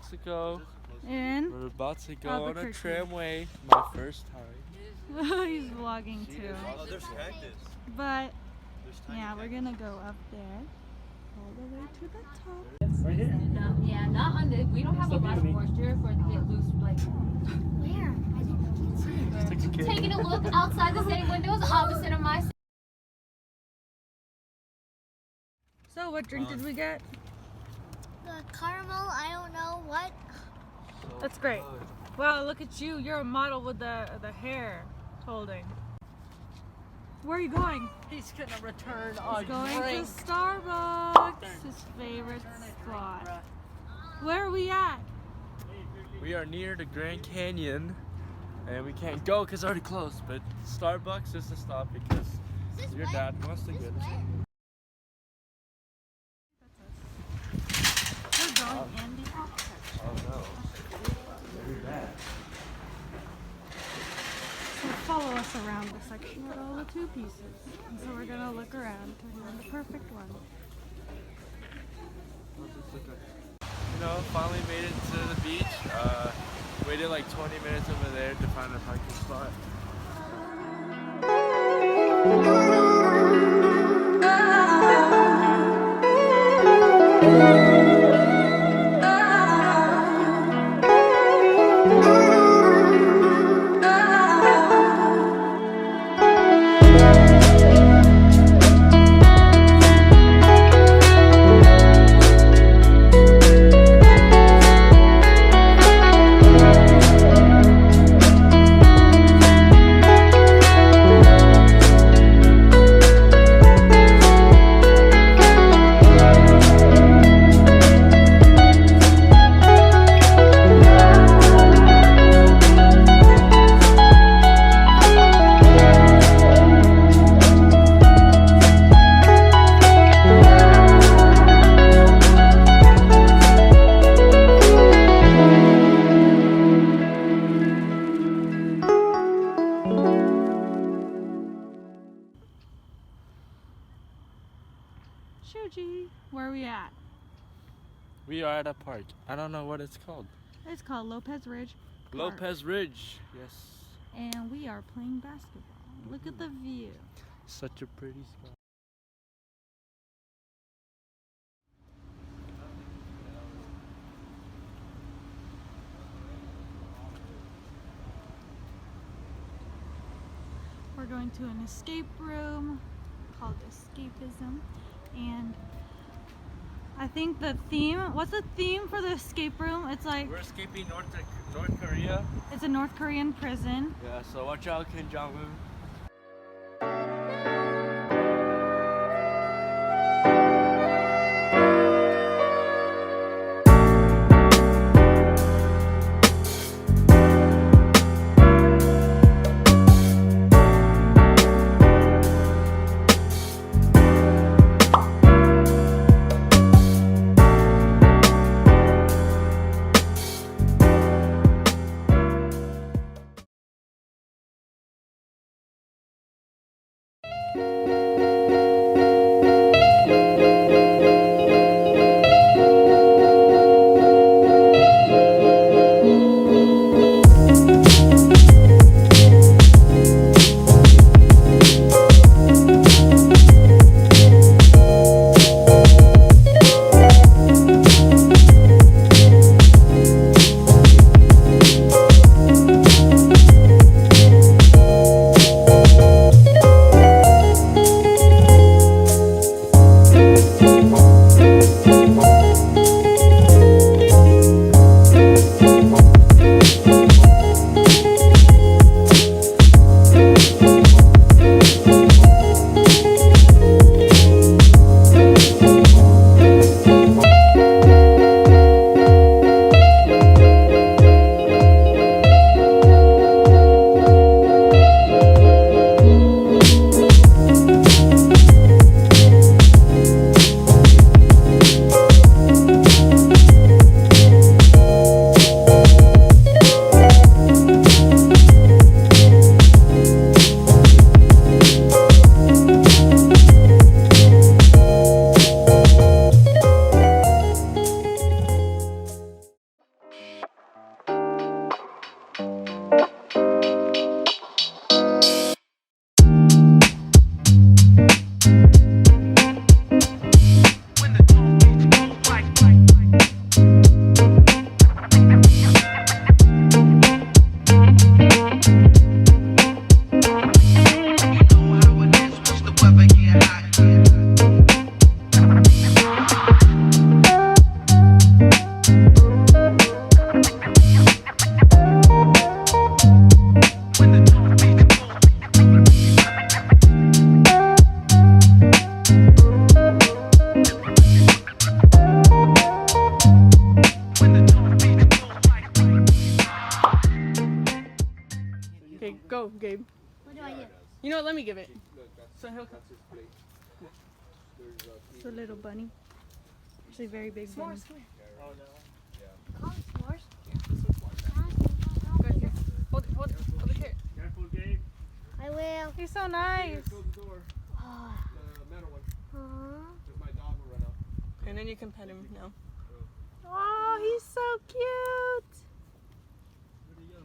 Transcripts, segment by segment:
Mexico. And We're about to go on a Albuquerque. tramway. My first time. he's vlogging too. Oh, there's cactus. But There's yeah, we're gonna go up there all the way to the top. Right here. No, yeah, not on the. We don't have a lot of moisture for it to get loose. Like, Where? I didn't see it. Take a kid. taking a look outside the city windows, opposite of my. So what drink did we get? The caramel, I don't know what. That's great. Wow, look at you. You're a model with the hair holding. Where are you going? He's gonna return He's going drink. to Starbucks, his favorite spot. Where are we at? We are near the Grand Canyon, and we can't go because it's already closed. But Starbucks is the stop because your dad wants to get us. We're going in the opposite. Oh no. Very bad. So follow us around the section with all the two pieces. And so we're gonna look around to find the perfect one. You know, finally made it to the beach. Waited like 20 minutes over there to find a parking spot. Shuji, where are we at? We are at a park. I don't know what it's called. It's called Lopez Ridge Park. Lopez Ridge. Yes. And we are playing basketball. Look at the view. Such a pretty spot. We're going to an escape room called Escapism, and I think the theme, what's the theme for the escape room? It's like, We're escaping North Korea. it's a North Korean prison. Yeah, so watch out, Kim Jong-un. babe. What do I do? You know what? Let me give it. So he'll come. It's a little bunny. Actually, very big bunny. Call it s'mores. Hold the carrot. Careful, Gabe. I will. He's so nice. Close the door. The metal one. Because my dog will run out. And then you can pet him now. Oh, he's so cute. Where'd he go?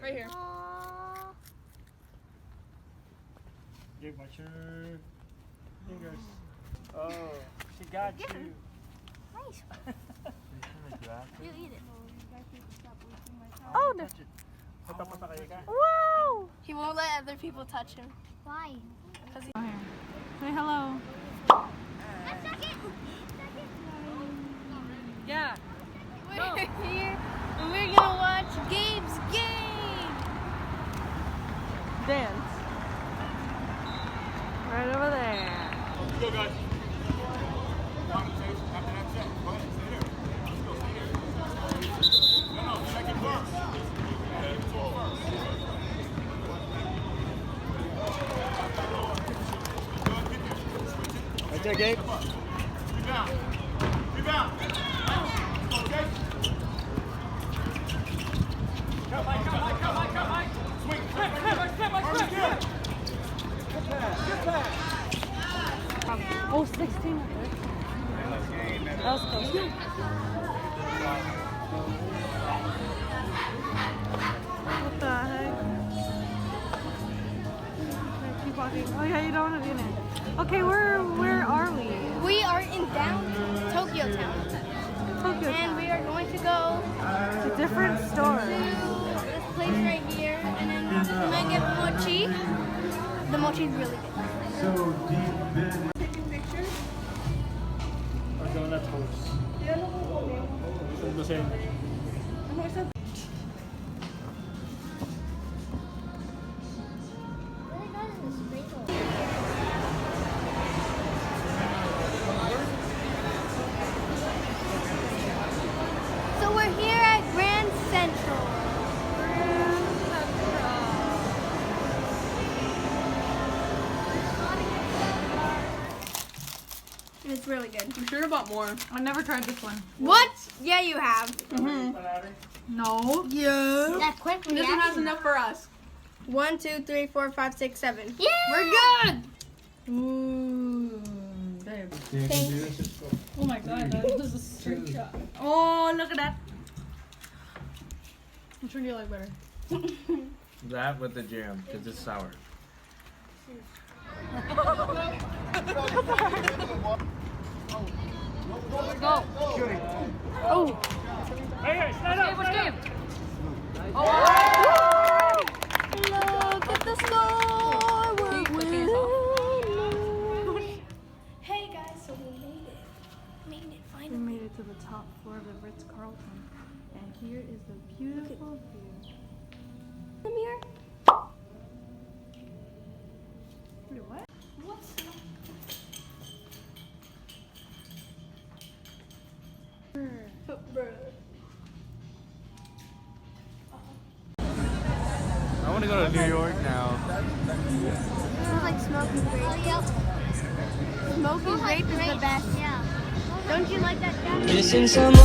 Right here. Aww. Gabe, watch your fingers. Oh, she got you. Nice. You eat it. Oh, no. Wow. He won't let other people touch him. Why? Say hello. Yeah. We're here and we're gonna watch Gabe's game. Dance. Right over there. Let's go, guys. After that set, go ahead, stay there. Let's go, stay there. No, second first. Right there, Gabe. Rebound. Rebound. Okay. Come, Mike, come, Mike, come, Mike, come, Mike. Swing. Good pass. Oh, 16. That was close. What the heck? Okay, keep walking. Oh yeah, you don't want to be in it. Okay, where are we? We are in downtown Tokyo Town. Tokyo And Town. we are going to go It's a different store. to this place right here and then we might get mochi. The mochi is really good. Taking pictures? Or donut toast. The same. Really good in the sprinkle. So we're here at Grand Central. And it's really good. You should have bought more. I never tried this one. What? Yeah, you have. No. Yeah. That quick This one has reaction. enough for us. 1, 2, 3, 4, 5, 6, 7. Yeah. We're good. Ooh, babe. Thanks. Oh my god, that was a straight shot. Oh, look at that. Which one do you like better? That with the jam, because it's sour. Go. Oh. Hey, stand up, stand up. Look at the score. We're winning. Hey guys, so we made it. Made it We finally. made it to the top floor of the Ritz-Carlton, and here is the beautiful view. Come here. Wait, what? What's I want to go to New York now. This is like smoking grape. Smoking grape is the best. Yeah. Don't you like that, Dad? Missing someone